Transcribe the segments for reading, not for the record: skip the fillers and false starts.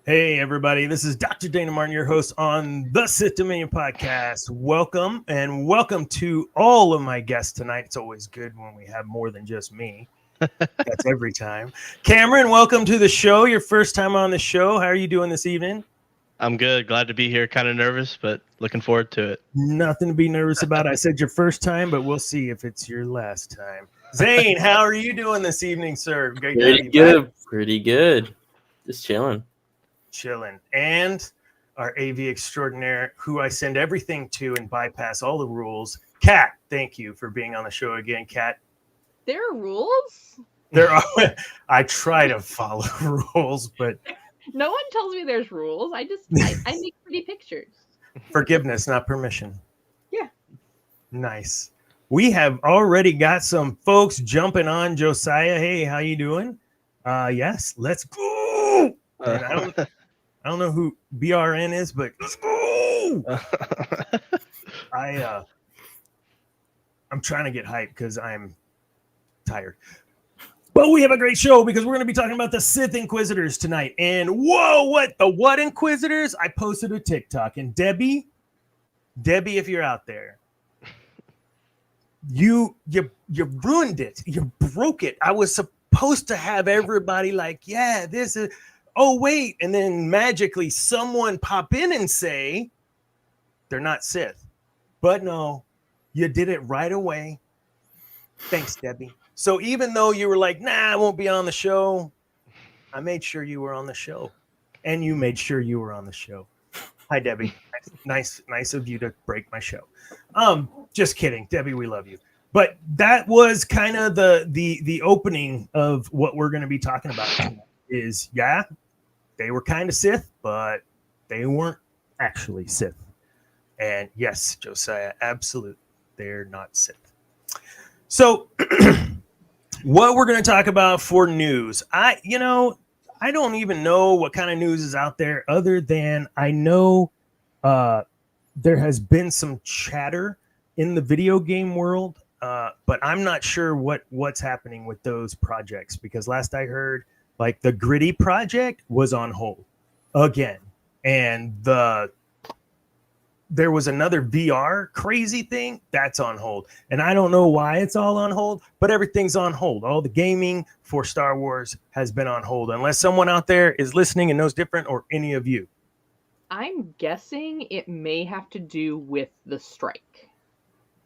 Hey, everybody. This is Dr. Dana Martin, your host on the Sith Dominion podcast. Welcome, and welcome to all of my guests tonight. It's always good when we have more than just me. That's every time. Cameron, welcome to the show. Your first time on the show. How are you doing this evening? I'm good. Glad to be here. Kind of nervous, but looking forward to it. Nothing to be nervous about. I said your first time, but we'll see if it's your last time. Zane, how are you doing this evening, sir? Great to have Pretty you good. back. Pretty good. Just chilling. Chilling. And our AV extraordinaire, who I send everything to and bypass all the rules. Kat, thank you for being on the show again, Kat. There are rules? There are. I try to follow rules, but No one tells me there's rules. I make pretty pictures. forgiveness, not permission. Yeah. Nice. We have already got some folks jumping on. Josiah, hey, how you doing? Yes, let's go. And I don't know who BRN is, but let's go. I'm trying to get hyped because I'm tired. But we have a great show because we're going to be talking about the Sith Inquisitors tonight. And whoa, what Inquisitors? I posted a TikTok, and Debbie, if you're out there, you ruined it. You broke it. I was supposed to have everybody like, yeah, this is. Oh, wait. And then magically someone pop in and say they're not Sith. But no, you did it right away. Thanks, Debbie. So even though you were like, nah, I won't be on the show, I made sure you were on the show. And you made sure you were on the show. Hi, Debbie. Nice of you to break my show. Just kidding. Debbie, we love you. But that was kind of the opening of what we're going to be talking about tonight. Is they were kind of Sith, but they weren't actually Sith. And yes, Josiah, absolute, they're not Sith. So what we're going to talk about for news, I don't even know what kind of news is out there other than I know there has been some chatter in the video game world, but I'm not sure what's happening with those projects because last I heard, like the Gritty project was on hold again. And there was another VR crazy thing that's on hold. And I don't know why it's all on hold, but everything's on hold. All the gaming for Star Wars has been on hold, unless someone out there is listening and knows different or any of you. I'm guessing it may have to do with the strike.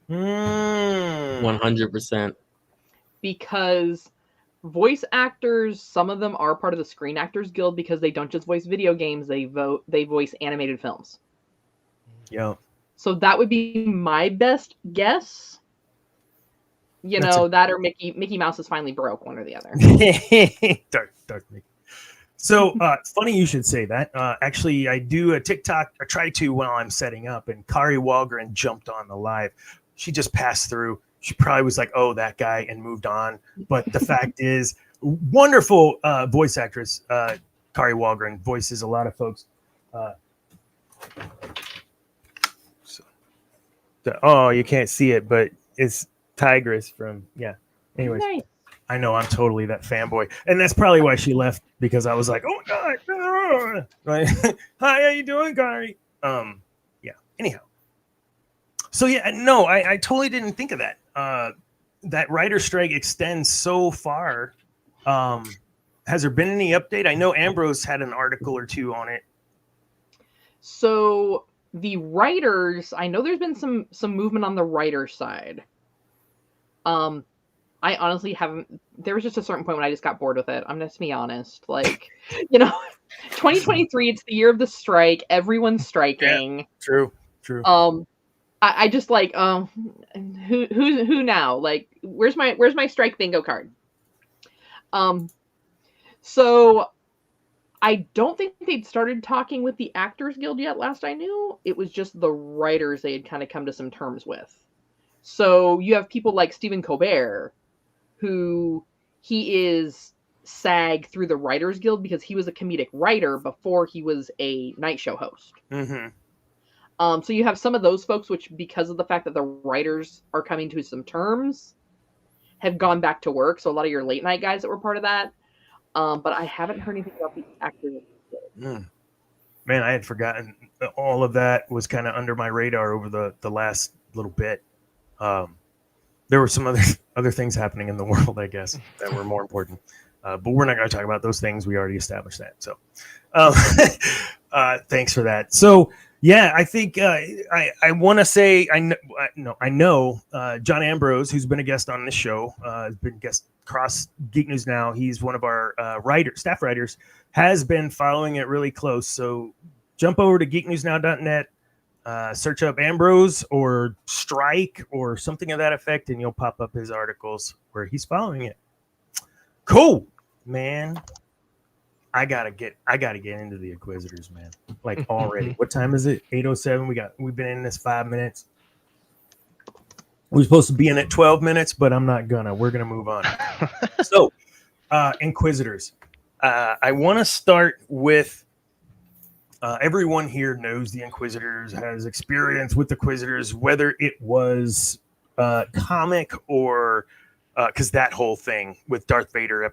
100%. Because voice actors, some of them are part of the Screen Actors Guild because they don't just voice video games, they voice animated films. Yeah. So that would be my best guess. That or Mickey Mouse is finally broke, one or the other. Darth Mickey. So funny you should say that. Actually, I do a TikTok. I try to while I'm setting up, and Kari Walgren jumped on the live. She just passed through. She probably was like, oh, that guy, and moved on. But the fact is, wonderful voice actress, Kari Walgren, voices a lot of folks. You can't see it, but it's Tigress from, yeah. Anyways, nice. I know I'm totally that fanboy. And that's probably why she left, because I was like, oh, God. Right? Hi, how you doing, Kari? Yeah, anyhow. So, yeah, no, I totally didn't think of that. That writer strike extends so far. Has there been any update? I know Ambrose had an article or two on it. So the writers, I know there's been some movement on the writer side. I honestly haven't. There was just a certain point when I just got bored with it. I'm just be honest. 2023, it's the year of the strike. Everyone's striking. Yeah, true. I just who now? Like, where's my strike bingo card? So I don't think they'd started talking with the Actors Guild yet. Last I knew, it was just the writers they had kind of come to some terms with. So you have people like Stephen Colbert, who he is SAG through the Writers Guild because he was a comedic writer before he was a night show host. Mm-hmm. So you have some of those folks, which because of the fact that the writers are coming to some terms, have gone back to work. So a lot of your late night guys that were part of that. But I haven't heard anything about the Actors Guild. Man, I had forgotten all of that was kind of under my radar over the last little bit. There were some other things happening in the world, I guess, that were more important. But we're not going to talk about those things. We already established that. So thanks for that. So, yeah, I think I want to say I know John Ambrose, who's been a guest on this show, has been a guest across Geek News Now. He's one of our staff writers, has been following it really close. So jump over to geeknewsnow.net, search up Ambrose or Strike or something of that effect, and you'll pop up his articles where he's following it. Cool, man. I gotta get into the Inquisitors, man. Like already. What time is it? 8:07. We've been in this 5 minutes. We're supposed to be in it 12 minutes, but I'm not gonna. We're gonna move on. So, Inquisitors. I want to start with everyone here knows the Inquisitors, has experience with the Inquisitors, whether it was comic or because that whole thing with Darth Vader,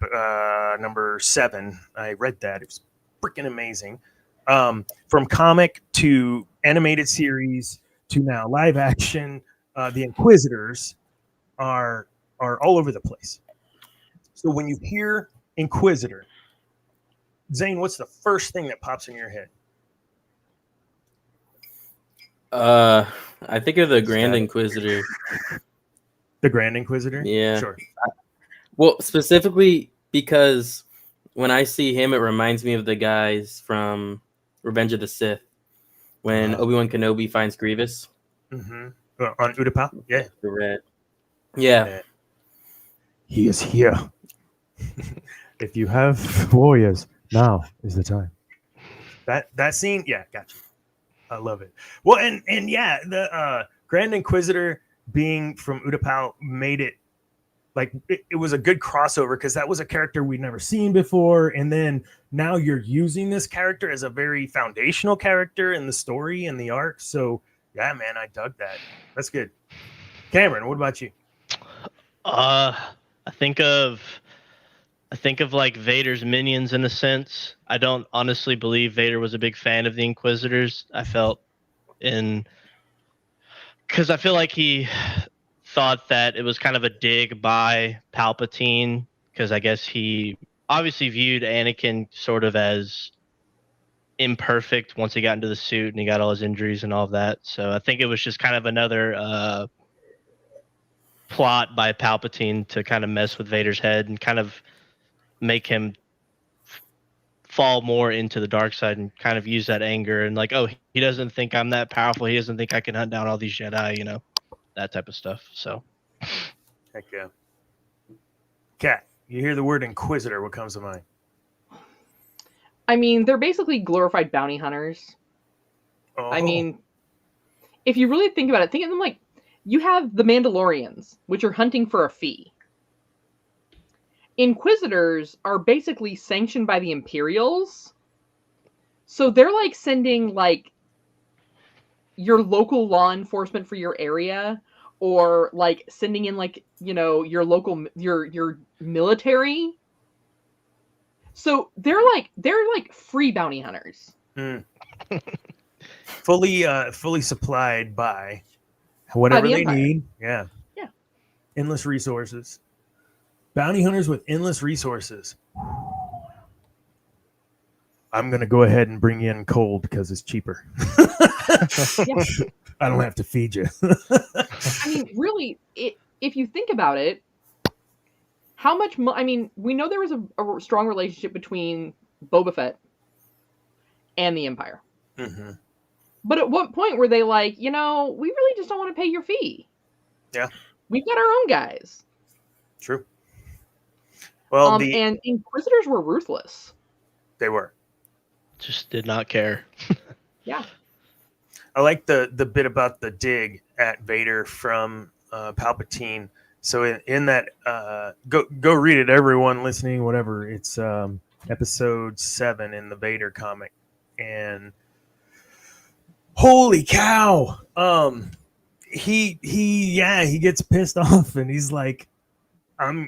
number 7, I read that. It was freaking amazing. From comic to animated series to now live action, the Inquisitors are all over the place. So when you hear Inquisitor, Zane, what's the first thing that pops in your head? I think of the Grand Inquisitor. The Grand Inquisitor? Yeah. Sure. Well, specifically because when I see him, it reminds me of the guys from Revenge of the Sith when Obi-Wan Kenobi finds Grievous. Mm-hmm. On Utapau? Yeah. Yeah. He is here. If you have warriors, now is the time. That scene, yeah, gotcha. I love it. Well, and yeah, the Grand Inquisitor being from Utapau made it like it was a good crossover because that was a character we'd never seen before, and then now you're using this character as a very foundational character in the story and the arc. So yeah, man, I dug that. That's good. Cameron, what about you? I think of like Vader's minions in a sense. I don't honestly believe Vader was a big fan of the Inquisitors. I felt because I feel like he thought that it was kind of a dig by Palpatine, because I guess he obviously viewed Anakin sort of as imperfect once he got into the suit and he got all his injuries and all of that. So I think it was just kind of another plot by Palpatine to kind of mess with Vader's head and kind of make him fall more into the dark side and kind of use that anger and like, oh, he doesn't think I'm that powerful. He doesn't think I can hunt down all these Jedi, you know, that type of stuff. So, heck yeah. Kat, you hear the word Inquisitor, what comes to mind? I mean, they're basically glorified bounty hunters. Oh. I mean, if you really think about it, think of them like you have the Mandalorians, which are hunting for a fee. Inquisitors are basically sanctioned by the Imperials. So they're like sending like your local law enforcement for your area, or like sending in like, you know, your local your military. So they're like free bounty hunters. Fully supplied by whatever they Empire. need. Yeah. Yeah. Endless resources. Bounty hunters with endless resources. I'm going to go ahead and bring you in cold because it's cheaper. Yeah. I don't have to feed you. I mean, really, if you think about it, how much I mean, we know there was a strong relationship between Boba Fett and the Empire. Mm-hmm. But at what point were they like, you know, we really just don't want to pay your fee? Yeah. We've got our own guys. True. Well, and Inquisitors were ruthless. They were. just did not care. Yeah. I like the bit about the dig at Vader from Palpatine. So in that, go read it, everyone listening, whatever. It's episode 7 in the Vader comic, and holy cow, he gets pissed off, and he's like,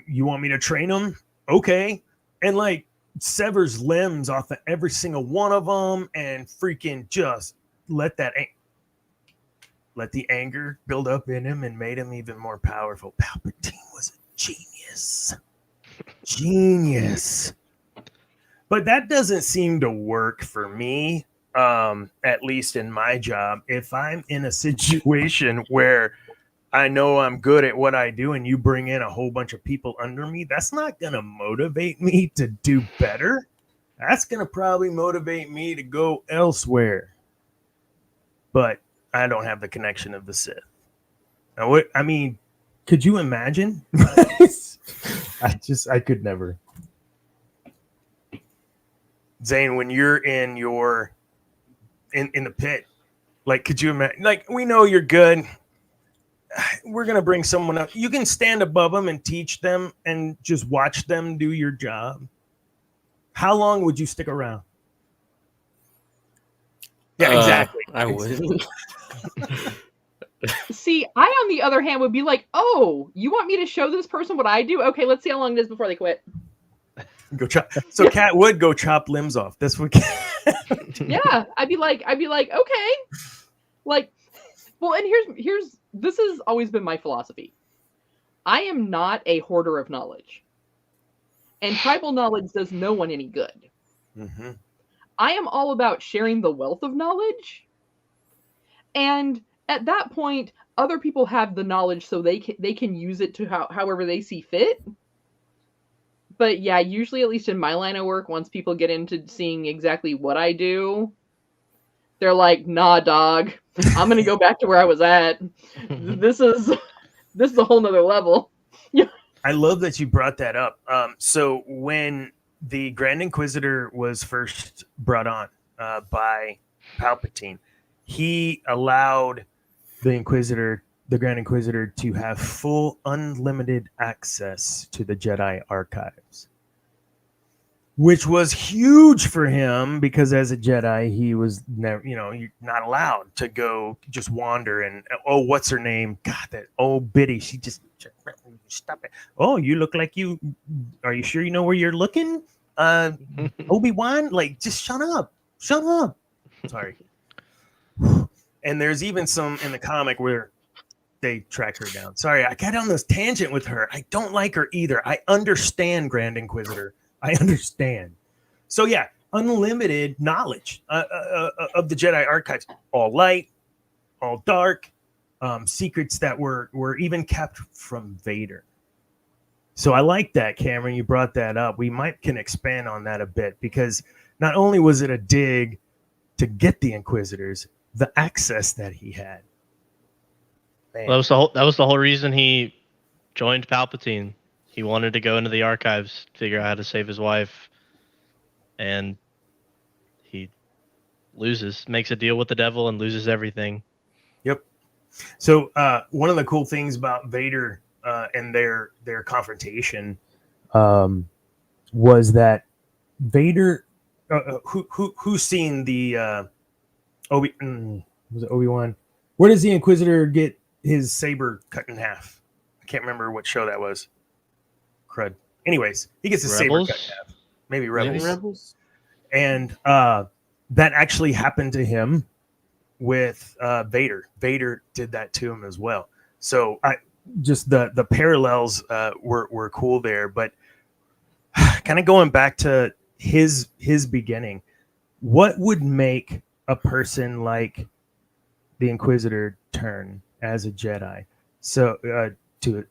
you want me to train him? Okay. And like severs limbs off of every single one of them and freaking just let the anger build up in him and made him even more powerful. Palpatine was a genius. But that doesn't seem to work for me, at least in my job. If I'm in a situation where I know I'm good at what I do and you bring in a whole bunch of people under me, that's not going to motivate me to do better. That's going to probably motivate me to go elsewhere. But I don't have the connection of the Sith. Now, could you imagine? I could never. Zane, when you're in in the pit, like, could you imagine? Like, we know you're good. We're gonna bring someone up. You can stand above them and teach them, and just watch them do your job. How long would you stick around? Yeah, exactly. I wouldn't. See, I, on the other hand, would be like, oh, you want me to show this person what I do? Okay, let's see how long it is before they quit. Go chop. So Kat would go chop limbs off. That's what. Yeah, I'd be like, okay, like, well, and here's this has always been my philosophy. I am not a hoarder of knowledge, and tribal knowledge does no one any good. Mm-hmm. I am all about sharing the wealth of knowledge, and at that point, other people have the knowledge, so they can use it to however they see fit. But yeah, usually, at least in my line of work, once people get into seeing exactly what I do, they're like, "Nah, dog, I'm gonna go back to where I was at. This is a whole nother level." I love that you brought that up. So when the Grand Inquisitor was first brought on by Palpatine, he allowed the Grand Inquisitor, to have full unlimited access to the Jedi archives, which was huge for him because as a Jedi, he was never, you're not allowed to go just wander and, oh, what's her name? God, that old biddy. She just, stop it. Oh, you look like are you sure you know where you're looking? Obi-Wan, like, just shut up. Sorry. And there's even some in the comic where they track her down. Sorry, I got on this tangent with her. I don't like her either. I understand, Grand Inquisitor. I understand. So yeah, unlimited knowledge of the Jedi archives. All light, all dark, secrets that were even kept from Vader. So I like that, Cameron. You brought that up. We can expand on that a bit, because not only was it a dig to get the Inquisitors, the access that he had. Man. That was the whole reason he joined Palpatine. He wanted to go into the archives, figure out how to save his wife, and he makes a deal with the devil and loses everything. Yep. So one of the cool things about Vader and their confrontation was that Vader, who's seen the was it Obi-Wan? Where does the Inquisitor get his saber cut in half? I can't remember what show that was. Crud. Anyways, he gets his saber cut in half. Maybe Rebels. And that actually happened to him with Vader. Vader did that to him as well. So the parallels were cool there. But kind of going back to his beginning, what would make a person like the Inquisitor turn as a Jedi? So to a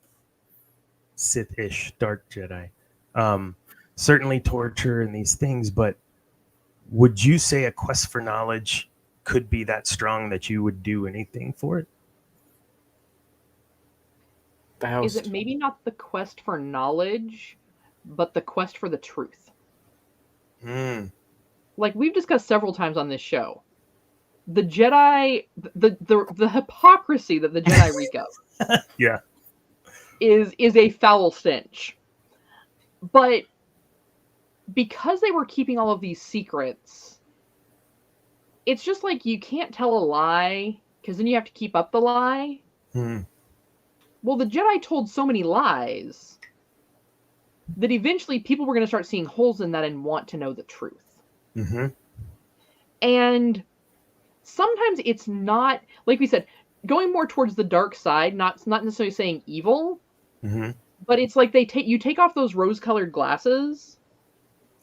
Sith-ish dark Jedi. Certainly torture and these things, but would you say a quest for knowledge could be that strong that you would do anything for it? Is it maybe not the quest for knowledge, but the quest for the truth? Like we've discussed several times on this show, the Jedi, the hypocrisy that the Jedi reek of, yeah, is a foul stench. But because they were keeping all of these secrets, it's just like you can't tell a lie because then you have to keep up the lie. Well, the Jedi told so many lies that eventually people were going to start seeing holes in that and want to know the truth. Mm-hmm. And sometimes it's not, like we said, going more towards the dark side, not necessarily saying evil, Mm-hmm. but it's like you take off those rose-colored glasses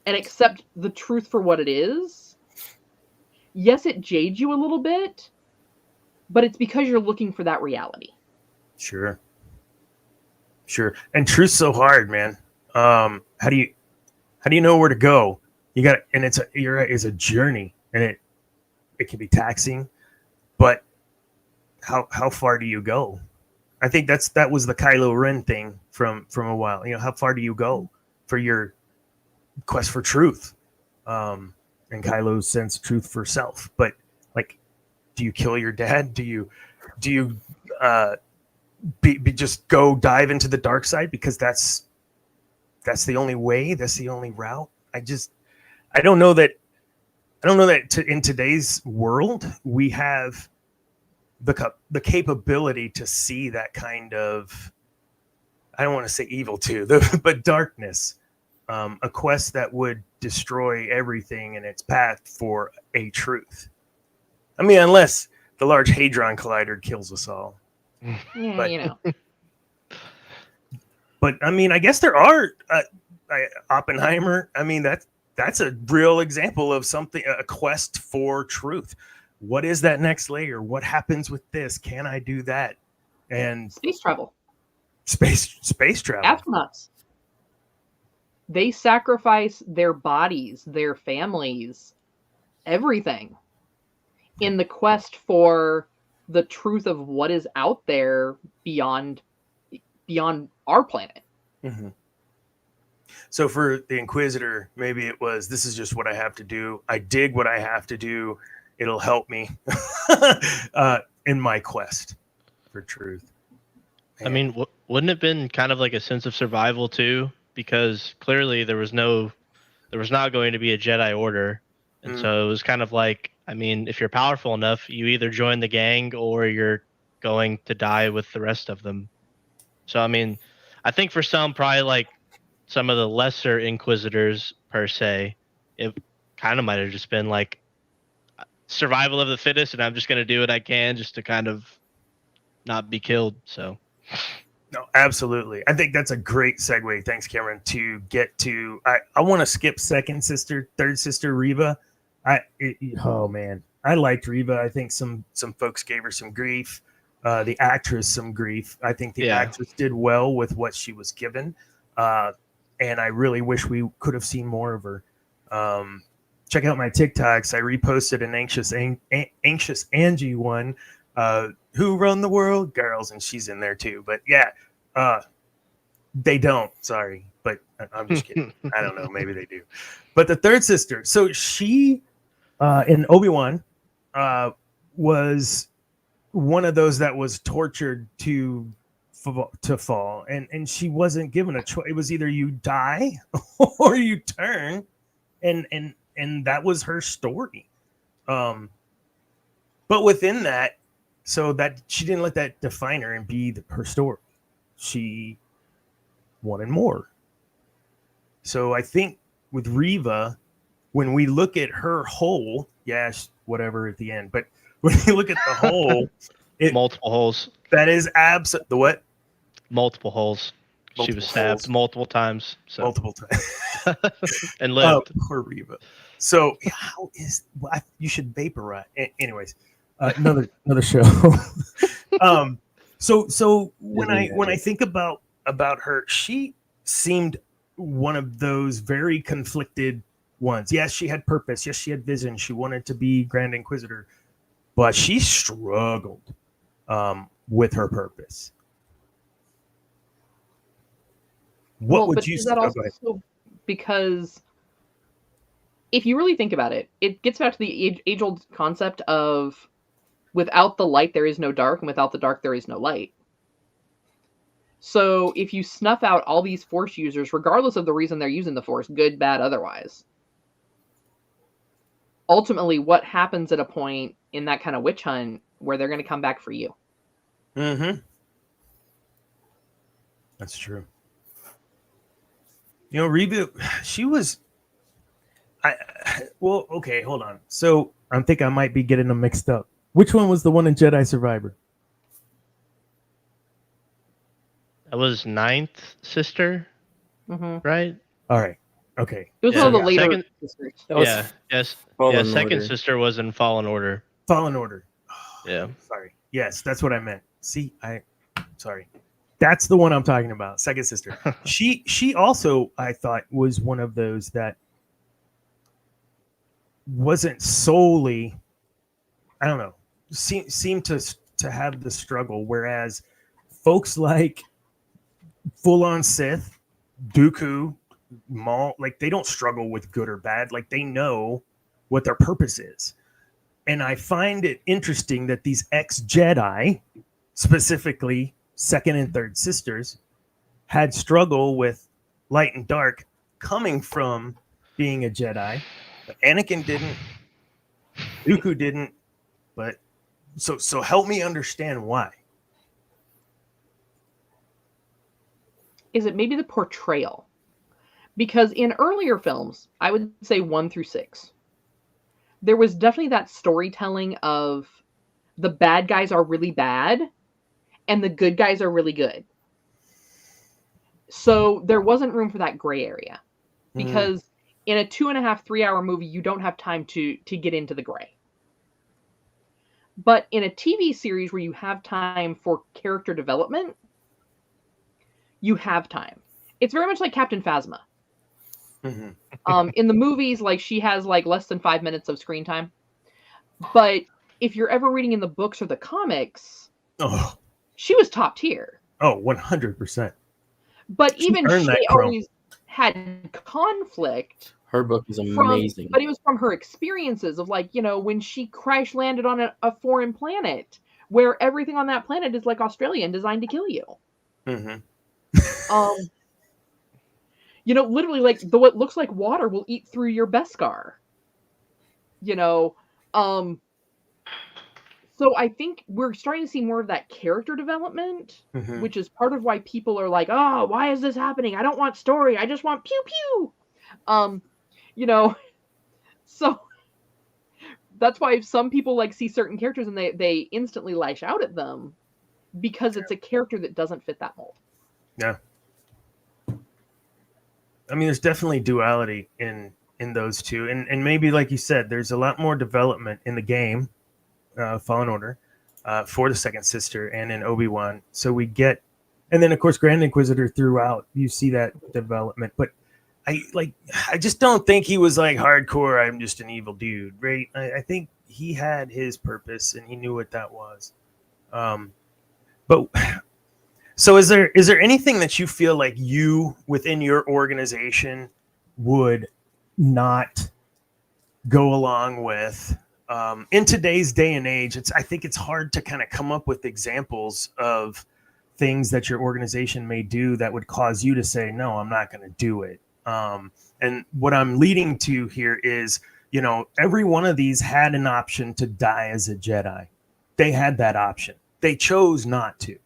and accept the truth for what it is. Yes, it jades you a little bit, but it's because you're looking for that reality. Sure. And truth's so hard, man. How do you know where to go? You got, and it's a journey, and it can be taxing, but how far do you go? I think that was the Kylo Ren thing from a while. You know, how far do you go for your quest for truth? And Kylo sends truth for self, but like, do you kill your dad? Do you just go dive into the dark side because that's the only way, that's the only route? I don't know that in today's world we have the capability to see that kind of, I don't want to say evil too, but darkness, a quest that would destroy everything in its path for a truth. I mean, unless the Large Hadron Collider kills us all. Yeah, But- you know. But I mean, I guess there are Oppenheimer. I mean, that's a real example of something, a quest for truth. What is that next layer? What happens with this? Can I do that? And Space travel. Space travel. Astronauts. They sacrifice their bodies, their families, everything in the quest for the truth of what is out there beyond our planet. Mm-hmm. So for the Inquisitor, maybe it was, this is just what I have to do. I dig what I have to do. It'll help me in my quest for truth. Man. I mean, wouldn't it have been kind of like a sense of survival too? Because clearly there was not going to be a Jedi Order. And so it was kind of like, I mean, if you're powerful enough, you either join the gang or you're going to die with the rest of them. So, I mean, I think for some, probably like some of the lesser Inquisitors per se, it kind of might have just been like survival of the fittest, and I'm just going to do what I can just to kind of not be killed. So, no, absolutely. I think that's a great segue. Thanks, Cameron. To get to, I want to skip third sister Reva. Oh man, I liked Reva. I think some folks gave her some grief. The actress some grief. I think the actress did well with what she was given, and I really wish we could have seen more of her. Check out my TikToks. I reposted an anxious Angie one. Who run the world, girls, and she's in there too. But yeah, they don't. Sorry, but I'm just kidding. I don't know. Maybe they do. But the third sister. So she, in Obi-Wan, was one of those that was tortured to fall, and she wasn't given a choice. It was either you die or you turn, and that was her story. But within that, so that she didn't let that define her and be her story. She wanted more. So I think with Reva, when we look at her whole, whatever at the end, but when you look at the whole, multiple holes. That is the what? Multiple holes. She was stabbed multiple times. So. Multiple times. And lived. Poor Reva. So you should vaporize. Anyways, another show. So when I think about her, she seemed one of those very conflicted ones. Yes, she had purpose. Yes, she had vision. She wanted to be Grand Inquisitor, but she struggled with her purpose. What would you say? Because if you really think about it, it gets back to the age-old concept of without the light, there is no dark, and without the dark, there is no light. So if you snuff out all these Force users, regardless of the reason they're using the Force, good, bad, otherwise, ultimately what happens at a point in that kind of witch hunt where they're going to come back for you? Mm-hmm. That's true. You know, reboot. She was. Well, okay, hold on. So I think I might be getting them mixed up. Which one was the one in Jedi Survivor? That was ninth sister, Mm-hmm. right? All right. Okay. It was Yeah. one of the yeah. later Second, sisters. That was yes, Fallen second Order. sister was in Fallen Order. Fallen Order. Yeah. Sorry. Yes, that's what I meant. See, sorry. That's the one I'm talking about. Second sister. She also, I thought, was one of those that wasn't solely, I don't know, seemed to have the struggle, whereas folks like full on Sith, Dooku, Maul, like they don't struggle with good or bad. Like they know what their purpose is. And I find it interesting that these ex-Jedi, specifically second and third sisters, had struggle with light and dark coming from being a Jedi. But Anakin didn't, Dooku didn't, but so help me understand why. Is it maybe the portrayal? Because in earlier films, I would say 1 through 6, there was definitely that storytelling of the bad guys are really bad and the good guys are really good. So there wasn't room for that gray area, because in a 2.5, 3 hour movie, you don't have time to get into the gray. But in a TV series where you have time for character development, you have time. It's very much like Captain Phasma. In the movies, like she has like less than 5 minutes of screen time. But if you're ever reading in the books or the comics, she was top tier. Oh, 100%. But even she always had conflict. Her book is amazing. But it was from her experiences of, like, you know, when she crash landed on a foreign planet where everything on that planet is like Australia and designed to kill you. You know, literally, like, what looks like water will eat through your Beskar. You know, so I think we're starting to see more of that character development, which is part of why people are like, oh, why is this happening? I don't want story. I just want pew pew. You know, so that's why some people like see certain characters and they instantly lash out at them because it's a character that doesn't fit that mold. Yeah. I mean, there's definitely duality in those two. And maybe, like you said, there's a lot more development in the game, Fallen Order, for the second sister and in Obi-Wan. So we get, and then of course, Grand Inquisitor throughout, you see that development. But I just don't think he was like hardcore, I'm just an evil dude, right? I think he had his purpose and he knew what that was. But so is there anything that you feel like you within your organization would not go along with? In today's day and age, I think it's hard to kind of come up with examples of things that your organization may do that would cause you to say, no, I'm not going to do it. And what I'm leading to here is, you know, every one of these had an option to die as a Jedi. They had that option. They chose not to.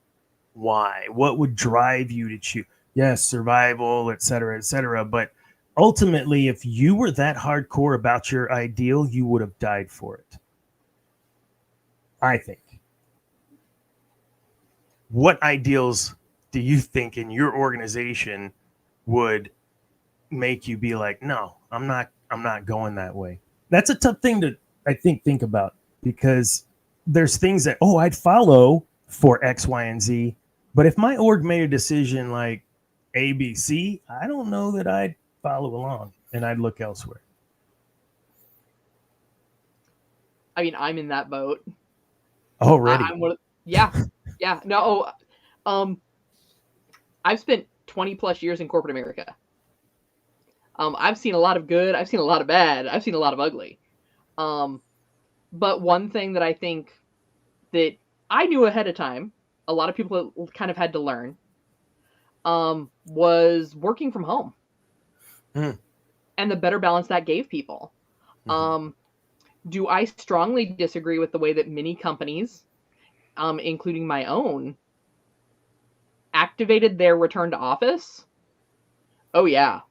Why? What would drive you to choose? Yes, survival, et cetera, but ultimately, if you were that hardcore about your ideal, you would have died for it. I think. What ideals do you think in your organization would make you be like, no, I'm not going that way? That's a tough thing to, I think about, because there's things that, I'd follow for X, Y, and Z. But if my org made a decision like A, B, C, I don't know that I'd follow along and I'd look elsewhere. I mean, I'm in that boat already. Yeah. No. I've spent 20 plus years in corporate America. I've seen a lot of good. I've seen a lot of bad. I've seen a lot of ugly. But one thing that I think that I knew ahead of time, a lot of people kind of had to learn, was working from home. And the better balance that gave people. Do I strongly disagree with the way that many companies, including my own, activated their return to office? Oh, yeah.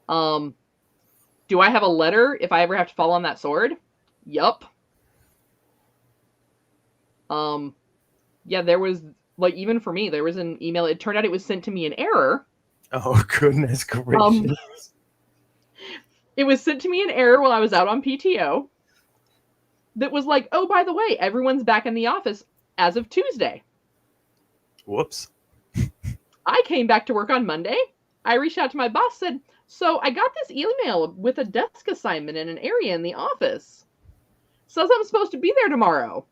Do I have a letter if I ever have to fall on that sword? Yup. Yeah, there was, like, even for me, there was an email. It turned out it was sent to me in error. Oh, goodness gracious. It was sent to me in error while I was out on PTO. That was like, oh, by the way, everyone's back in the office as of Tuesday. Whoops. I came back to work on Monday. I reached out to my boss, said, so I got this email with a desk assignment in an area in the office. Says I'm supposed to be there tomorrow.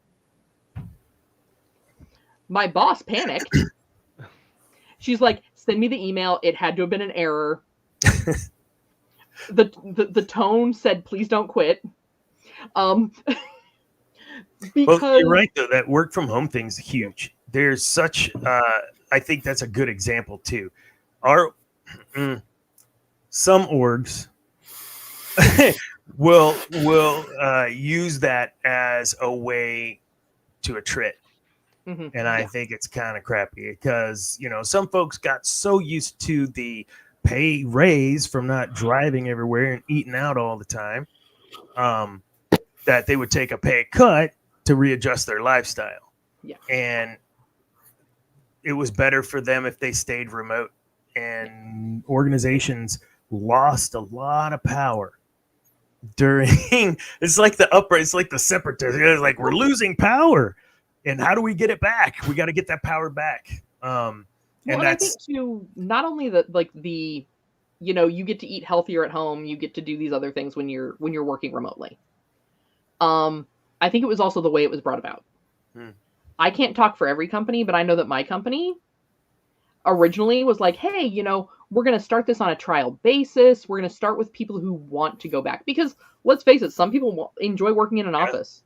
My boss panicked. She's like, send me the email. It had to have been an error. The tone said, please don't quit. Because well, you're right, though. That work from home thing's huge. There's such, I think that's a good example, too. Some orgs will use that as a way to attrit. Mm-hmm. And I think it's kind of crappy because, some folks got so used to the pay raise from not driving everywhere and eating out all the time that they would take a pay cut to readjust their lifestyle. Yeah. And it was better for them if they stayed remote. And organizations lost a lot of power during it's like the separatists. It's like we're losing power. And how do we get it back? We got to get that power back. And I think too, not only you get to eat healthier at home, you get to do these other things when you're working remotely. I think it was also the way it was brought about. I can't talk for every company, but I know that my company originally was like, hey, we're going to start this on a trial basis. We're going to start with people who want to go back because let's face it, some people enjoy working in an office.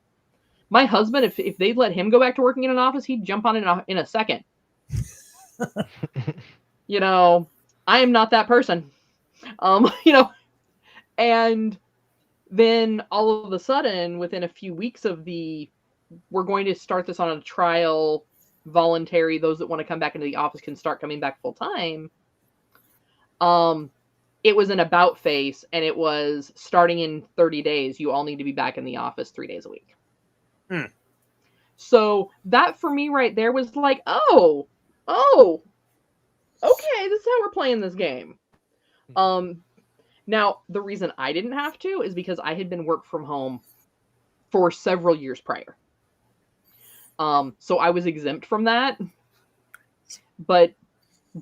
My husband, if they'd let him go back to working in an office, he'd jump on it in a second. I am not that person. And then all of a sudden, within a few weeks of we're going to start this on a trial, voluntary, those that want to come back into the office can start coming back full time. It was an about face, and it was starting in 30 days. You all need to be back in the office 3 days a week. So that for me right there was like, oh, okay, this is how we're playing this game. Now the reason I didn't have to is because I had been work from home for several years prior. So I was exempt from that. But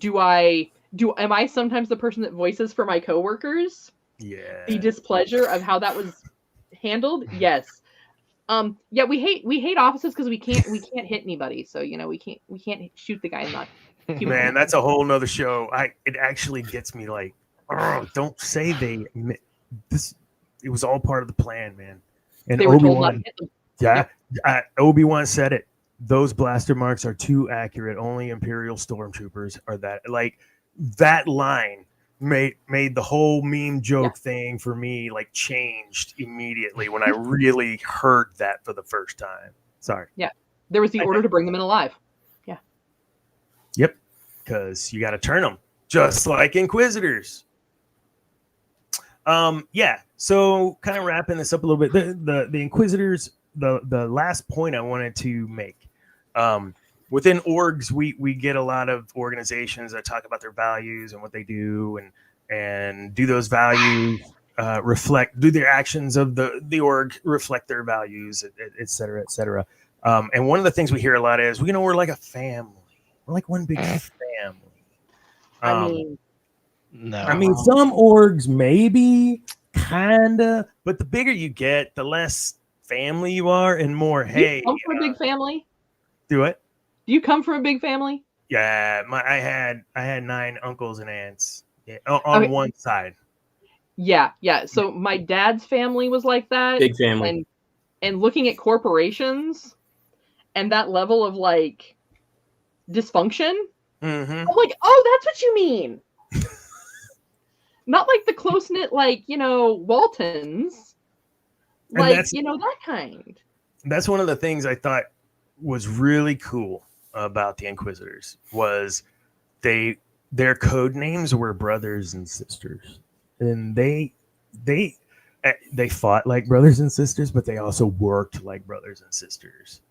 am I sometimes the person that voices for my coworkers? Yeah. The displeasure of how that was handled? Yes. Yeah, we hate offices because we can't hit anybody. So we can't shoot the guy and not. Man, that's a whole nother show. It actually gets me like, oh, don't say this. It was all part of the plan, man. And they were told not to hit them. Yeah, Obi-Wan said it. Those blaster marks are too accurate. Only Imperial stormtroopers are that. Like that line made the whole meme joke thing for me like changed immediately when I really heard that for the first time. Sorry. Yeah, there was the order to bring them in alive. Yeah. Yep, because you got to turn them just like Inquisitors. Yeah. So kind of wrapping this up a little bit. The Inquisitors. The last point I wanted to make. Within orgs, we get a lot of organizations that talk about their values and what they do, and do those values do their actions of the org reflect their values, et cetera, et cetera. And one of the things we hear a lot is, we're like a family. We're like one big family. No. I mean, some orgs maybe, kinda, but the bigger you get, the less family you are, and more. Hey, you come from a big family? Do it. Do you come from a big family? Yeah, I had 9 uncles and aunts on one side. Yeah. So my dad's family was like that. Big family. And looking at corporations and that level of like dysfunction, I'm like, oh, that's what you mean. Not like the close knit, like Waltons, like that kind. That's one of the things I thought was really cool about the Inquisitors was their code names were brothers and sisters. and they fought like brothers and sisters, but they also worked like brothers and sisters.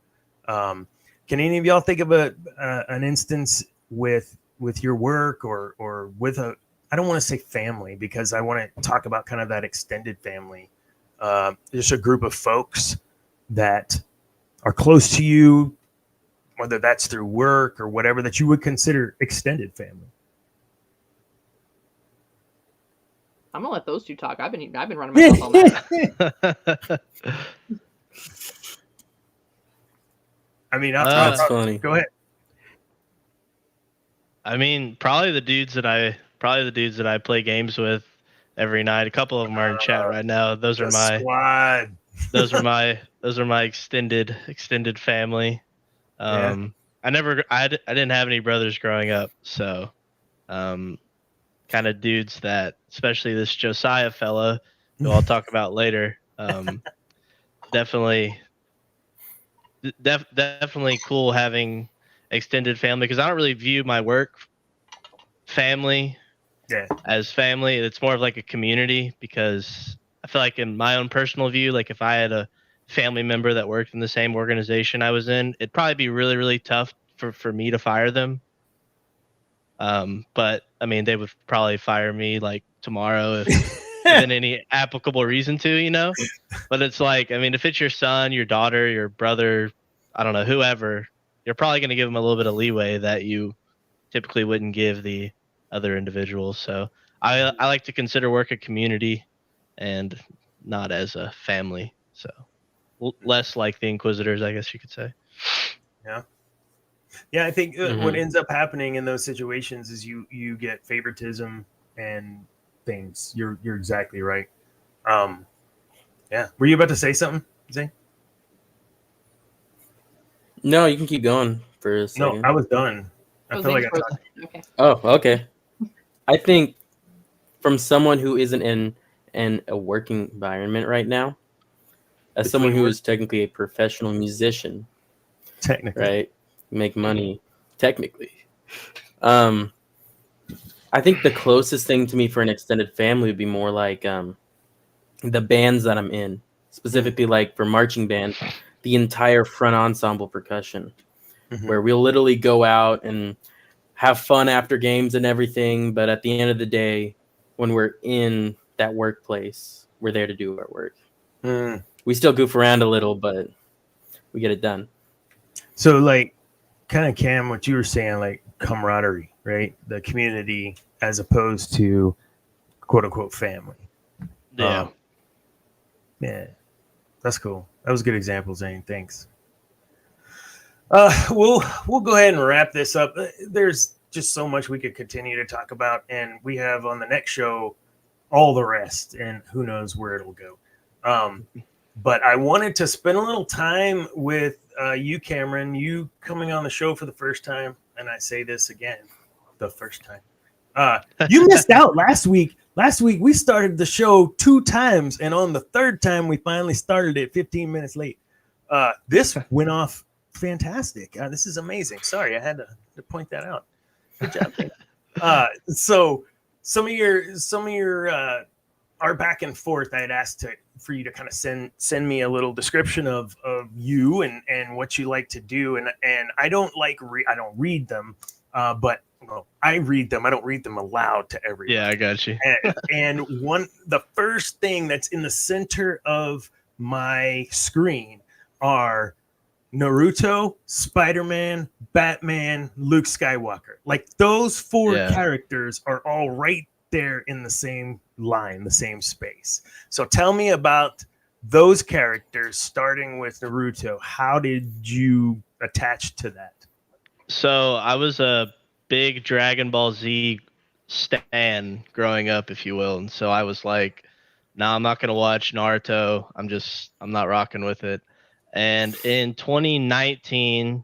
Can any of y'all think of an instance with your work or with a, I don't want to say family because I want to talk about kind of that extended family, just a group of folks that are close to you, whether that's through work or whatever, that you would consider extended family? I'm gonna let those two talk. I've been running myself all night. I mean, That's funny. Go ahead. I mean, probably the dudes that I play games with every night. A couple of them are in chat right now. Those are my squad. those are my extended family. Yeah. I didn't have any brothers growing up, so kind of dudes that, especially this Josiah fella, who I'll talk about later. Definitely cool having extended family, because I don't really view my work family as family. It's more of like a community, because I feel like in my own personal view, like if I had a family member that worked in the same organization I was in, it'd probably be really, really tough for me to fire them. But I mean, they would probably fire me like tomorrow if within any applicable reason to, you know. But it's like, I mean, if it's your son, your daughter, your brother, I don't know, whoever, you're probably going to give them a little bit of leeway that you typically wouldn't give the other individuals. So I like to consider work a community and not as a family. So less like the Inquisitors, I guess you could say. Yeah, I think what ends up happening in those situations is you get favoritism and things. You're exactly right. Yeah. Were you about to say something, Zane? No, you can keep going for a second. No, I was done. I feel like I talked. Okay. Oh, okay. I think from someone who isn't in a working environment right now, as someone who is technically a professional musician, Technically, right, make money technically. I think the closest thing to me for an extended family would be more like the bands that I'm in, specifically like for marching band, the entire front ensemble percussion, where we'll literally go out and have fun after games and everything. But at the end of the day, when we're in that workplace, we're there to do our work. We still goof around a little, but we get it done. So, like, kind of Cam, what you were saying, like camaraderie, right? The community as opposed to quote unquote family. Yeah. Yeah, that's cool. That was a good example, Zane. Thanks. We'll go ahead and wrap this up. There's just so much we could continue to talk about, and we have on the next show all the rest, and who knows where it'll go. But I wanted to spend a little time with you, Cameron, you coming on the show for the first time, and I say this again, the first time. You missed out last week. Last week, we started the show 2 times, and on the 3rd time, we finally started it 15 minutes late. This went off fantastic. This is amazing. Sorry, I had to point that out. Good job, Dave. So some of your our back and forth, I had asked for you to kind of send me a little description of you and what you like to do, and I don't read them, but I read them. I don't read them aloud to everyone. Yeah, I got you. and the first thing that's in the center of my screen are Naruto, Spider-Man, Batman, Luke Skywalker. Like those 4 characters are all right there in the same line, the same space. So tell me about those characters, starting with Naruto. How did you attach to that? So I was a big Dragon Ball Z stan growing up, if you will. And so I was like, nah, I'm not going to watch Naruto. I'm not rocking with it. And in 2019,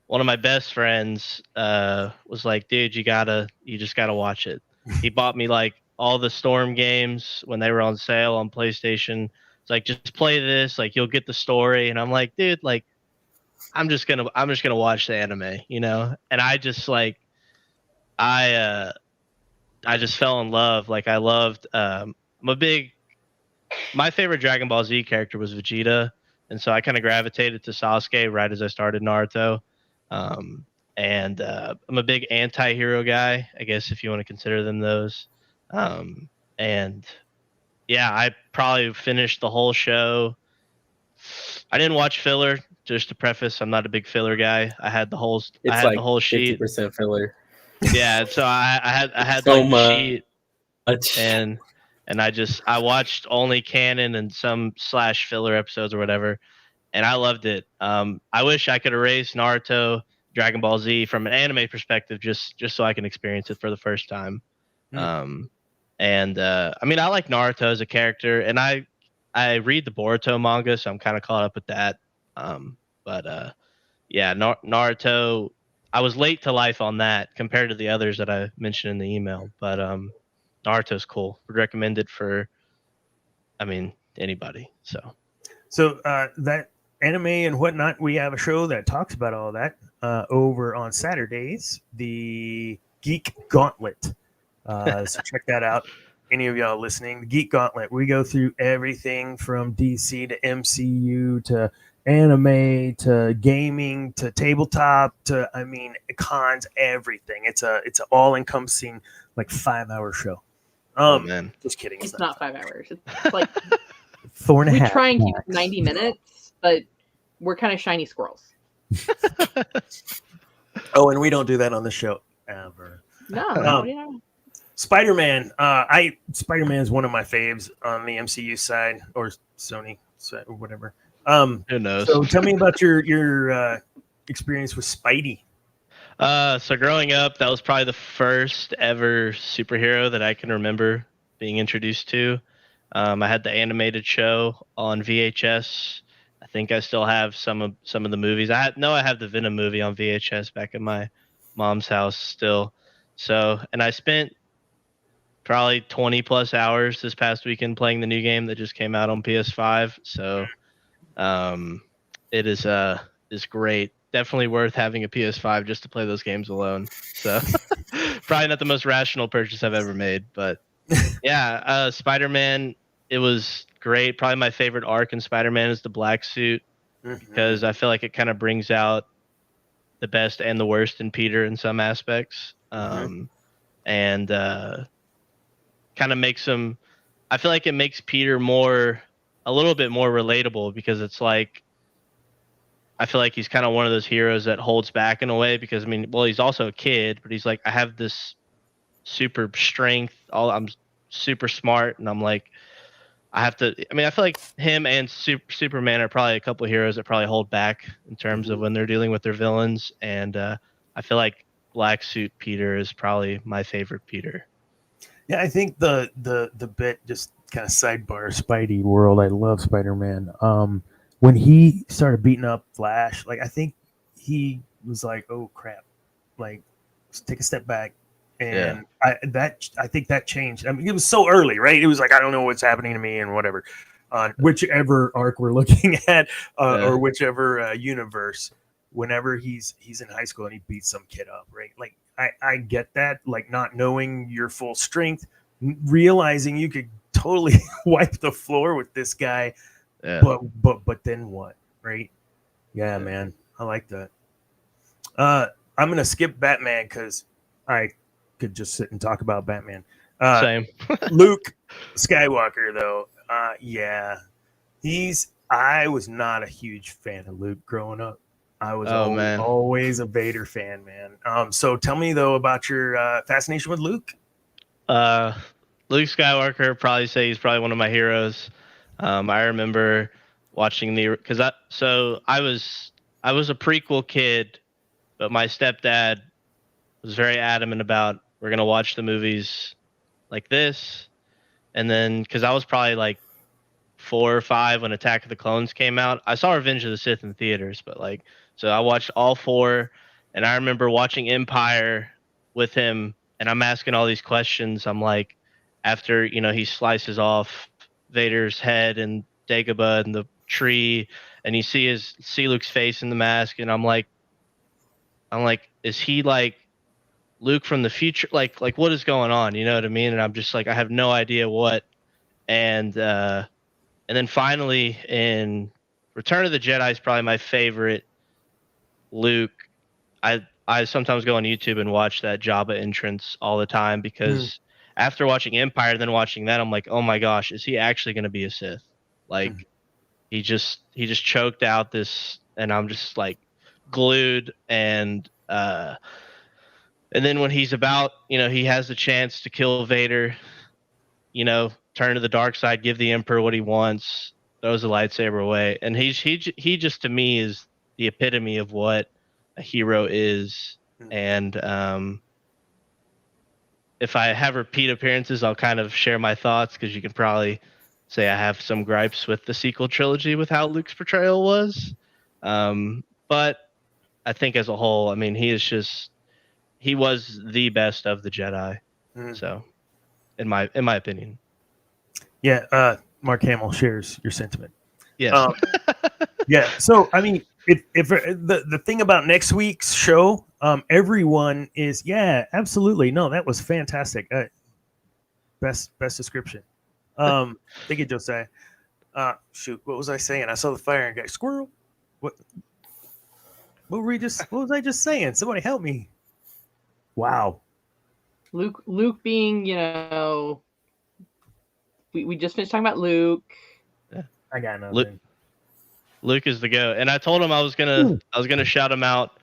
one of my best friends was like, dude, you just gotta watch it. He bought me like all the Storm games when they were on sale on PlayStation. It's like, just play this, like you'll get the story. And I'm like, dude, like I'm just gonna watch the anime, you know? And I just like I I just fell in love. Like I loved. My favorite Dragon Ball Z character was Vegeta, and so I kind of gravitated to Sasuke right as I started Naruto. And I'm a big anti-hero guy, I guess if you want to consider them those. And yeah, I probably finished the whole show. I didn't watch filler. Just to preface, I'm not a big filler guy. I had the whole It's like sheet. 50% filler. Yeah, so I had So like the sheet, much. and I watched only canon and some / filler episodes or whatever, and I loved it. I wish I could erase Naruto, Dragon Ball Z from an anime perspective, just so I can experience it for the first time. And I mean, I like Naruto as a character, and I read the Boruto manga, so I'm kind of caught up with that. But yeah, Naruto. I was late to life on that compared to the others that I mentioned in the email, but Naruto's cool. Would recommend it for, I mean, anybody. So that anime and whatnot, we have a show that talks about all that over on Saturdays, the Geek Gauntlet. So check that out. Any of y'all listening, the Geek Gauntlet, we go through everything from DC to MCU to anime to gaming to tabletop to, I mean, cons, everything. It's an all-encompassing like 5-hour show. oh man, Just kidding. It's not 5 hours. It's like 4.5. we try and keep 90 minutes, but we're kind of shiny squirrels. Oh, and we don't do that on the show ever. No, yeah. Spider-Man. Spider-Man is one of my faves on the MCU side or Sony side or whatever. who knows? So tell me about your experience with Spidey. So growing up, that was probably the first ever superhero that I can remember being introduced to. I had the animated show on VHS. I think I still have some of the movies. I have the Venom movie on VHS back at my mom's house still. So, and I spent probably 20 plus hours this past weekend playing the new game that just came out on PS5. So, it is great. Definitely worth having a PS5 just to play those games alone. So, probably not the most rational purchase I've ever made, but yeah, Spider-Man, it was great. Probably my favorite arc in Spider-Man is the black suit, because I feel like it kind of brings out the best and the worst in Peter in some aspects. And kind of makes him, I feel like it makes Peter a little bit more relatable, because it's like, I feel like he's kind of one of those heroes that holds back in a way, because I mean, well, he's also a kid, but he's like, I have this super strength, I'm super smart, and I'm like, I feel like him and Superman are probably a couple of heroes that probably hold back in terms of when they're dealing with their villains, and I feel like Black Suit Peter is probably my favorite Peter. Yeah, I think the bit, just kind of sidebar Spidey world. I love Spider-Man. When he started beating up Flash, like I think he was like, "Oh crap!" Like, let's take a step back. And I think that changed. I mean, it was so early, right? It was like, I don't know what's happening to me and whatever. On whichever arc we're looking at, or whichever universe, whenever he's in high school and he beats some kid up, right? Like I get that, like not knowing your full strength, realizing you could totally wipe the floor with this guy, but then what, right? Yeah, man, I like that. I'm gonna skip Batman because I could just sit and talk about Batman. Same. Luke Skywalker, though, yeah, I was not a huge fan of Luke growing up. I was always a Vader fan, man. So tell me though about your fascination with Luke. Luke Skywalker, probably say he's probably one of my heroes. I remember watching I was a prequel kid, but my stepdad was very adamant about, we're going to watch the movies like this. And then, because I was probably like 4 or 5 when Attack of the Clones came out. I saw Revenge of the Sith in theaters, but so I watched all 4. And I remember watching Empire with him, and I'm asking all these questions. I'm like, after, he slices off Vader's head and Dagobah and the tree, and you see Luke's face in the mask, and I'm like, is he like Luke from the future? Like what is going on? You know what I mean? And I'm just like, I have no idea what. And then finally in Return of the Jedi is probably my favorite Luke. I sometimes go on YouTube and watch that Jabba entrance all the time because after watching Empire, then watching that, I'm like, oh my gosh, is he actually going to be a Sith? Like he just choked out this, and I'm just like glued. And then when he's about, he has the chance to kill Vader, turn to the dark side, give the Emperor what he wants, throws the lightsaber away, and he just to me is the epitome of what a hero is. And if I have repeat appearances, I'll kind of share my thoughts because you can probably say I have some gripes with the sequel trilogy with how Luke's portrayal was. But I think as a whole, I mean, he was the best of the Jedi. So, in my opinion. Yeah, Mark Hamill shares your sentiment. Yes. Yeah. So, I mean, if the thing about next week's show, everyone is, yeah, absolutely. No, that was fantastic. Best description. Thank you, Josiah. Shoot, what was I saying? I saw the fire and got squirrel. What was I just saying? Somebody help me. Wow. Luke being, we just finished talking about Luke. Yeah. I got nothing. Luke is the go. And I told him I was gonna shout him out,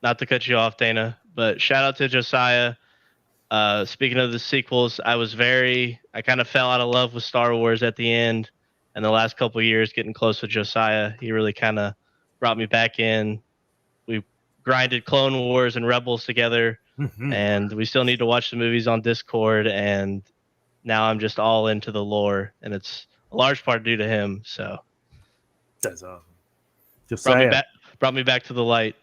not to cut you off, Dana, but shout out to Josiah. Speaking of the sequels, I kind of fell out of love with Star Wars at the end, and the last couple of years getting close with Josiah, he really kind of brought me back in. We grinded Clone Wars and Rebels together, and we still need to watch the movies on Discord, and now I'm just all into the lore, and it's a large part due to him. So that's awesome. Josiah brought me back to the light.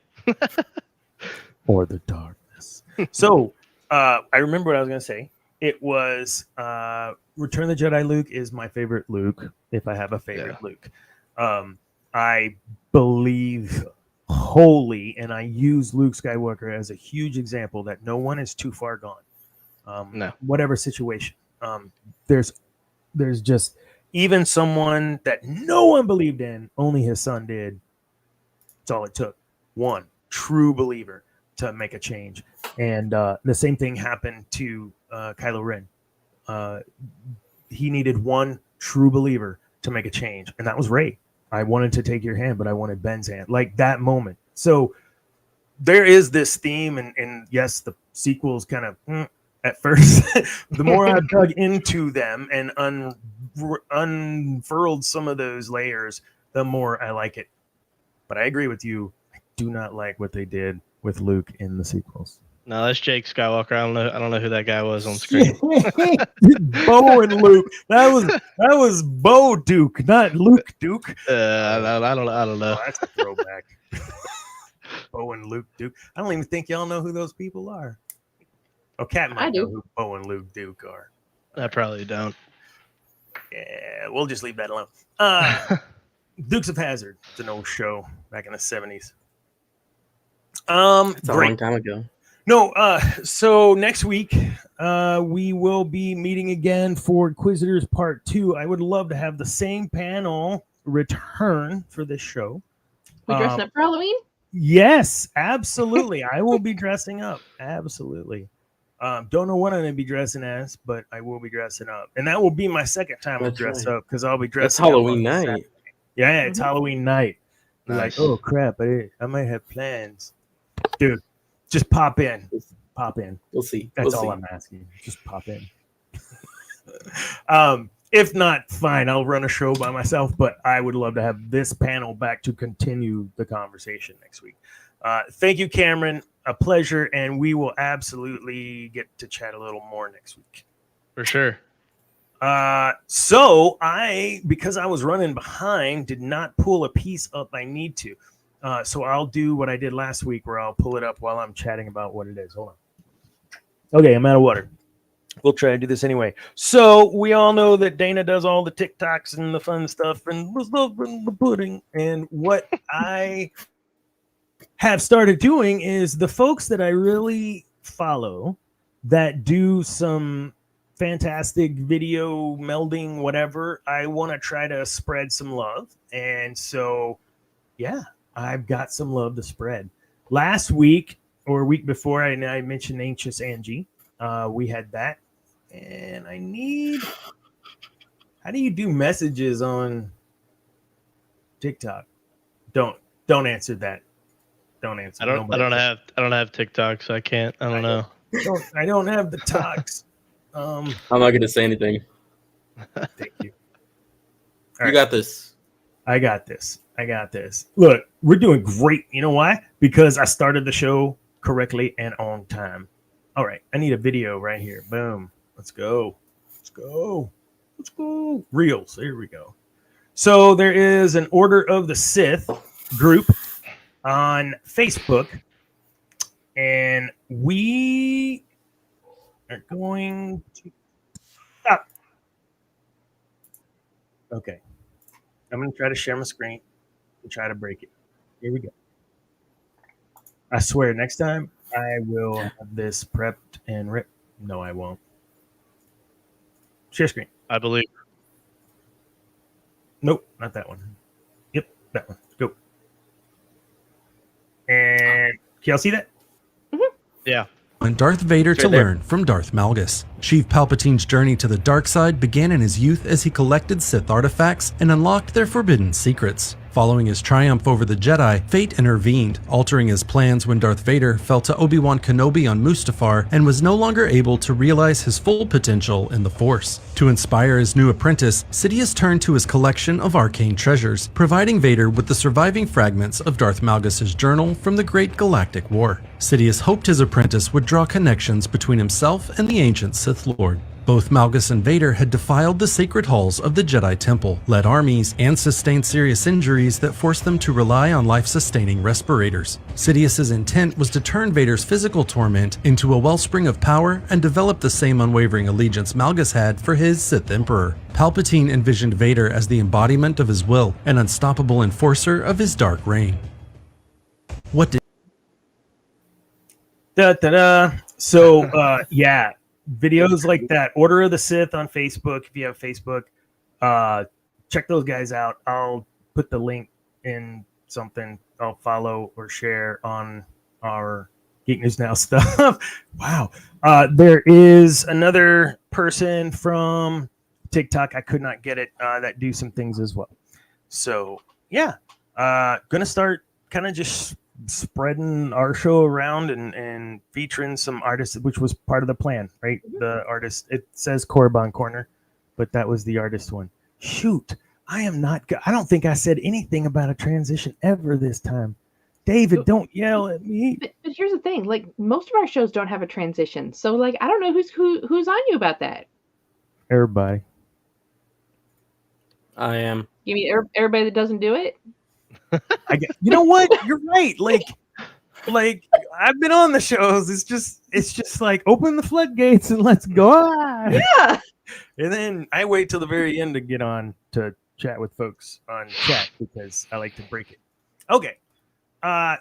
Or the darkness. So I remember what I was going to say. It was Return of the Jedi Luke is my favorite Luke, if I have a favorite Luke. I believe wholly, and I use Luke Skywalker as a huge example that no one is too far gone. No. Whatever situation. There's just even someone that no one believed in, only his son did. That's all it took. One true believer to make a change. And the same thing happened to Kylo Ren. He needed one true believer to make a change, and that was Rey. I wanted to take your hand, but I wanted Ben's hand. Like that moment. So there is this theme, and yes, the sequels kind of at first. The more I dug into them and unfurled some of those layers, the more I like it. But I agree with you. I do not like what they did with Luke in the sequels. No, that's Jake Skywalker. I don't know who that guy was on screen. Bo and Luke. That was Bo Duke, not Luke Duke. I don't know. Oh, that's a throwback. Bo and Luke Duke. I don't even think y'all know who those people are. Oh, Cat might know who Bo and Luke Duke are. I probably don't. Yeah, we'll just leave that alone. Dukes of Hazzard. It's an old show back in the 70s. It's a long time ago. No, so next week we will be meeting again for Inquisitors Part 2. I would love to have the same panel return for this show. We dressing up for Halloween? Yes, absolutely. I will be dressing up. Absolutely. Don't know what I'm going to be dressing as, but I will be dressing up. And that will be my second time to dress up because I'll be dressing up. It's Halloween night. Saturday. Yeah, it's Halloween night. Nice. Like, oh, crap, I might have plans. Dude, just pop in. Pop in. We'll see. That's all I'm asking. Just pop in. If not, fine. I'll run a show by myself, but I would love to have this panel back to continue the conversation next week. Thank you, Cameron. A pleasure, and we will absolutely get to chat a little more next week. For sure. So because I was running behind, did not pull a piece up I need to. So I'll do what I did last week where I'll pull it up while I'm chatting about what it is. Hold on. Okay, I'm out of water. We'll try to do this anyway. So we all know that Dana does all the TikToks and the fun stuff and the pudding. And what I have started doing is the folks that I really follow that do some fantastic video melding, whatever. I want to try to spread some love. And so, yeah, I've got some love to spread. Last week or week before, I mentioned Anxious Angie. We had that. And I need... How do you do messages on TikTok? Don't answer that. Don't answer. I don't have TikTok, so I can't. I don't know. I don't have the talks. I'm not going to say anything. Thank you. You got this. I got this. Look, we're doing great. You know why? Because I started the show correctly and on time. All right. I need a video right here. Boom. Let's go. Reels. Here we go. So there is an Order of the Sith group on Facebook, and we are going to stop. Okay. I'm going to try to share my screen and try to break it. Here we go. I swear, next time I will have this prepped and ripped. No, I won't. Share screen. I believe. Nope, not that one. Yep, that one. Go. And can y'all see that? Yeah. And Darth Vader to there. learn from Darth Malgus. Chief Palpatine's journey to the dark side began in his youth as he collected Sith artifacts and unlocked their forbidden secrets. Following his triumph over the Jedi, fate intervened, altering his plans when Darth Vader fell to Obi-Wan Kenobi on Mustafar and was no longer able to realize his full potential in the Force. To inspire his new apprentice, Sidious turned to his collection of arcane treasures, providing Vader with the surviving fragments of Darth Malgus' journal from the Great Galactic War. Sidious hoped his apprentice would draw connections between himself and the ancient Sith Lord. Both Malgus and Vader had defiled the sacred halls of the Jedi Temple, led armies, and sustained serious injuries that forced them to rely on life-sustaining respirators. Sidious's intent was to turn Vader's physical torment into a wellspring of power and develop the same unwavering allegiance Malgus had for his Sith Emperor. Palpatine envisioned Vader as the embodiment of his will, an unstoppable enforcer of his dark reign. What did... So, yeah. Videos like that, Order of the Sith on Facebook. If you have Facebook, check those guys out. I'll put the link in something. I'll follow or share on our Geek News Now stuff. Wow. There is another person from TikTok. I could not get it that do some things as well. So yeah, gonna start kind of just spreading our show around and featuring some artists, which was part of the plan, right? The artist, it says Korriban Corner, but that was the artist one. Shoot, I don't think I said anything about a transition ever this time. David, don't yell at me. But here's the thing, like most of our shows don't have a transition, so like I don't know who's on you about that. Everybody. I am. You mean everybody that doesn't do it? You know what? You're right. Like I've been on the shows. It's just like open the floodgates and let's go. Yeah. And then I wait till the very end to get on to chat with folks on chat because I like to break it. Okay.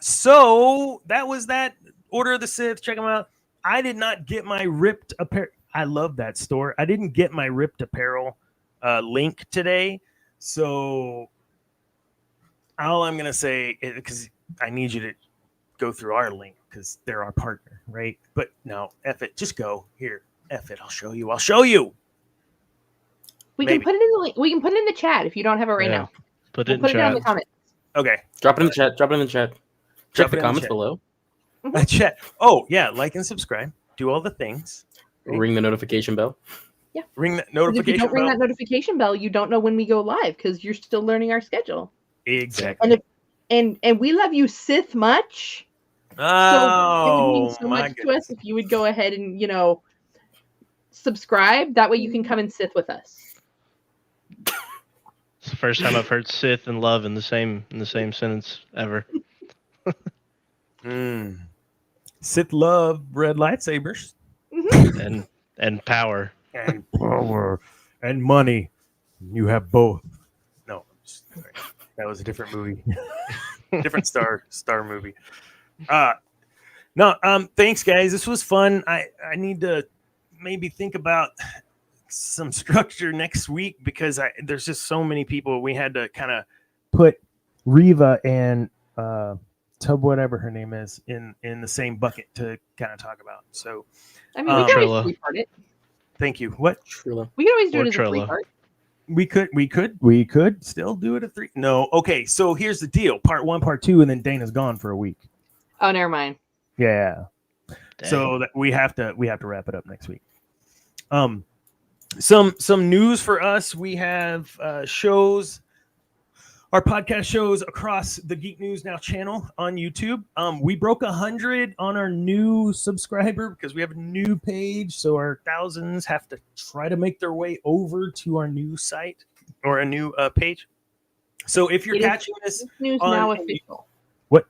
So that was that Order of the Sith. Check them out. I did not get my ripped apparel. I love that store. I didn't get my ripped apparel link today. So all I'm going to say is, because I need you to go through our link because they're our partner, right? But no, F it. Just go. Here, F it. I'll show you. We can put it in the link. We can put it in the chat if you don't have it right now. Put it We'll in put it down chat. in the comments. Okay. Drop it in the chat. Check the comments chat. below. Chat. Oh, yeah. Like and subscribe. Do all the things. Okay. Ring the notification bell. Yeah. Ring that If you notification don't ring bell. that notification bell, you don't know when we go live because you're still learning our schedule. Exactly. And we love you Sith much. So it would mean so much to us if you would go ahead and subscribe. That way you can come and Sith with us. It's the first time I've heard Sith and love in the same sentence ever. Sith love red lightsabers. And power. And power and money. You have both. No, that was a different movie. Different star movie. No, thanks guys. This was fun. I need to maybe think about some structure next week because there's just so many people. We had to kind of put Riva and Tub, whatever her name is, in the same bucket to kind of talk about. So I mean, we can always Trilla. three-part it. thank you. What? Trilla. We can always do Or it as a Trilla. three-part. We could still do it at 3. No. Okay. So here's the deal. Part 1, part 2, and then Dana's gone for a week. Oh, never mind. Yeah. Dang. So that we have to wrap it up next week. Some news for us. We have shows, our podcast shows across the Geek News Now channel on YouTube. We broke 100 on our new subscriber because we have a new page, so our thousands have to try to make their way over to our new site or a new page. So if you're It is catching this Geek News on Now official. what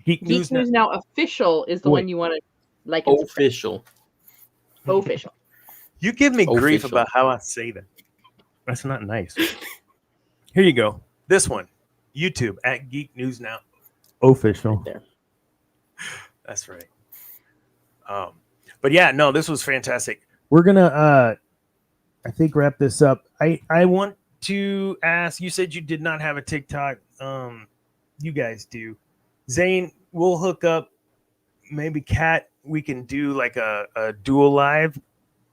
Geek News Now official is the Wait. one you want to like. And subscribe. Official. Official. You give me grief Official. about how I say that. That's not nice. Here you go. This one, YouTube at Geek News Now official. Right there. That's right. But yeah, no, this was fantastic. We're gonna, I think, wrap this up. I want to ask. You said you did not have a TikTok. You guys do. Zane, we'll hook up. Maybe Kat, we can do like a dual live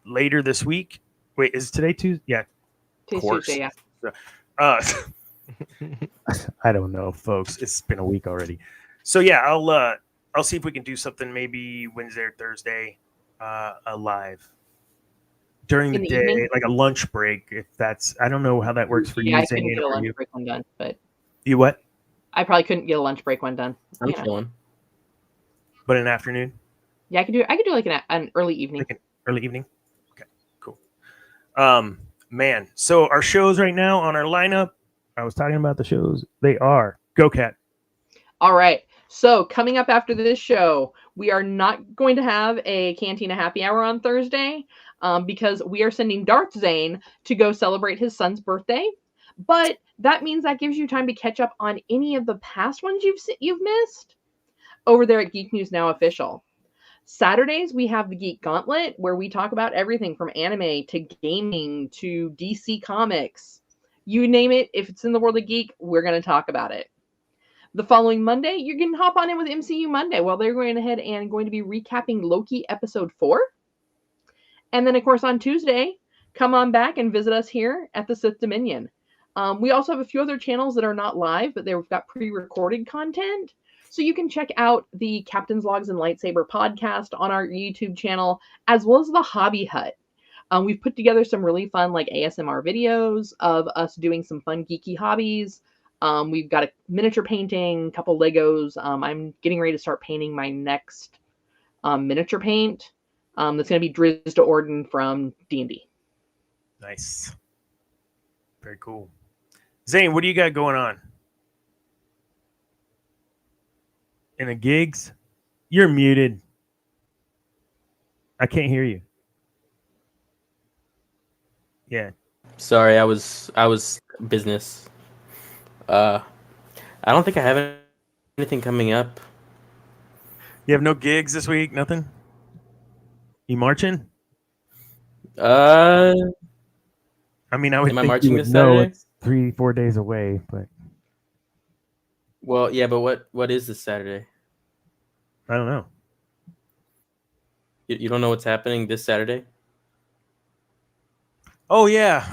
later this week. Wait, is today Tuesday? Yeah, Tuesday, course. yeah. I don't know, folks. It's been a week already. So yeah, I'll see if we can do something maybe Wednesday or Thursday, a live during In the the day, evening? like a lunch break. If that's, I don't know how that works for Yeah, you. I couldn't Zane, get a or lunch you. break one done, but You what? I probably couldn't get a lunch break one done. I'm You know. chilling. But an afternoon, Yeah, I could do like an early evening. like an early evening. Okay, cool. Man, so our shows right now on our lineup. I was talking about the shows. They are Go Cat. All right. So coming up after this show, we are not going to have a Cantina Happy Hour on Thursday because we are sending Darth Zane to go celebrate his son's birthday. But that means that gives you time to catch up on any of the past ones you've missed over there at Geek News Now Official. Saturdays, we have the Geek Gauntlet, where we talk about everything from anime to gaming to DC Comics. You name it, if it's in the world of geek, we're going to talk about it. The following Monday, you can hop on in with MCU Monday while they're going ahead and going to be recapping Loki Episode 4. And then, of course, on Tuesday, come on back and visit us here at the Sith Dominion. We also have a few other channels that are not live, but they've got pre-recorded content. So you can check out the Captain's Logs and Lightsaber podcast on our YouTube channel, as well as the Hobby Hut. We've put together some really fun like ASMR videos of us doing some fun geeky hobbies. We've got a miniature painting, a couple Legos. I'm getting ready to start painting my next miniature paint. That's going to be Drizzt Orden from D&D. Nice. Very cool. Zane, what do you got going on? In the gigs? You're muted. I can't hear you. Yeah. Sorry, I was business. I don't think I have anything coming up. You have no gigs this week? Nothing? You marching? Uh, I mean, I would Am I think marching you would this know Saturday? it's 3-4 days away, but well, yeah, but what is this Saturday? I don't know. You don't know what's happening this Saturday? Oh yeah.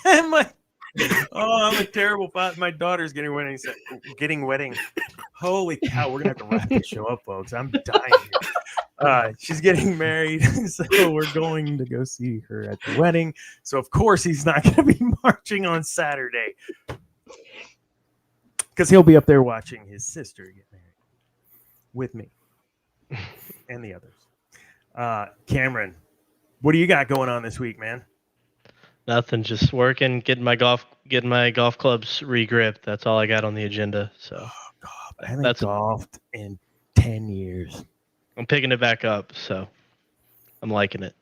I'm a terrible father. My daughter's getting wedding. Holy cow, we're gonna have to wrap this show up, folks. I'm dying here. She's getting married, so we're going to go see her at the wedding. So of course he's not gonna be marching on Saturday. Because he'll be up there watching his sister get married with me and the others. Cameron, what do you got going on this week, man? Nothing, just working, getting my golf clubs regripped. That's all I got on the agenda. So God, I haven't golfed in 10 years. I'm picking it back up, so I'm liking it.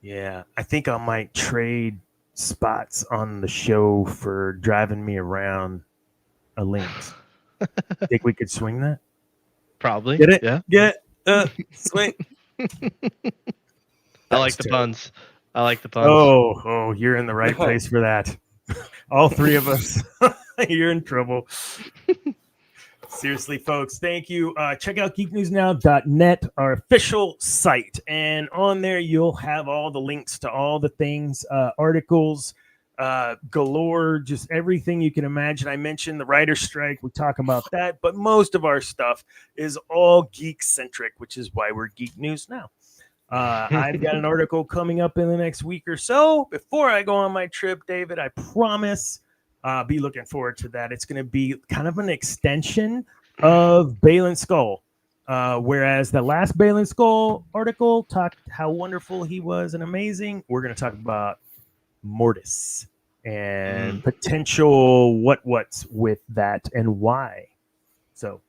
Yeah, I think I might trade spots on the show for driving me around a Lynx. Think we could swing that? Probably. Get it? Yeah. Get it? Sweet. I like the puns. I like the puns. Oh, you're in the right place for that. All three of us. You're in trouble. Seriously, folks, thank you. Check out geeknewsnow.net, our official site. And on there, you'll have all the links to all the things, articles, galore, just everything you can imagine. I mentioned the writer's strike. We talk about that. But most of our stuff is all geek-centric, which is why we're Geek News Now. I've got an article coming up in the next week or so. Before I go on my trip, David, I promise be looking forward to that. It's going to be kind of an extension of Balin Skull. Whereas the last Balin Skull article talked how wonderful he was and amazing, we're going to talk about Mortis and potential what's with that and why. So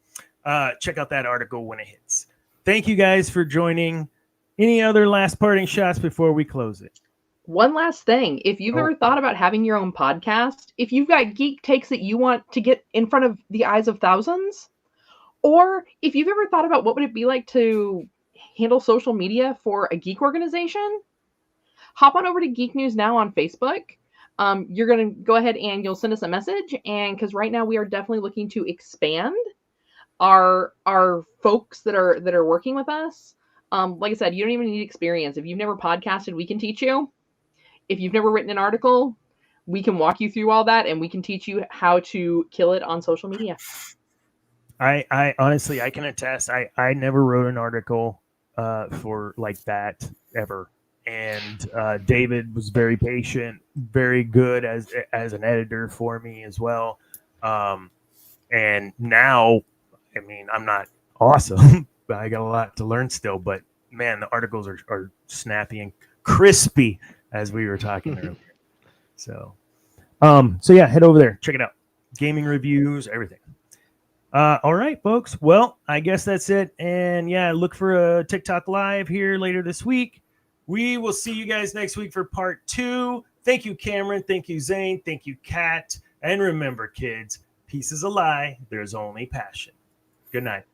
check out that article when it hits. Thank you guys for joining. Any other last parting shots before we close it? One last thing. If you've ever thought about having your own podcast, if you've got geek takes that you want to get in front of the eyes of thousands, or if you've ever thought about what would it be like to handle social media for a geek organization, hop on over to Geek News Now on Facebook. You're going to go ahead and you'll send us a message. And because right now we are definitely looking to expand our folks that are working with us. Like I said, you don't even need experience. If you've never podcasted, we can teach you. If you've never written an article, we can walk you through all that and we can teach you how to kill it on social media. I honestly, I can attest. I never wrote an article for like that ever. And David was very patient, very good as an editor for me as well. And now, I mean, I'm not awesome. I got a lot to learn still, but man, the articles are snappy and crispy as we were talking earlier. So yeah, head over there, check it out. Gaming reviews, everything. All right, folks. Well, I guess that's it. And yeah, look for a TikTok live here later this week. We will see you guys next week for part 2. Thank you, Cameron. Thank you, Zane. Thank you, Kat. And remember, kids, peace is a lie. There's only passion. Good night.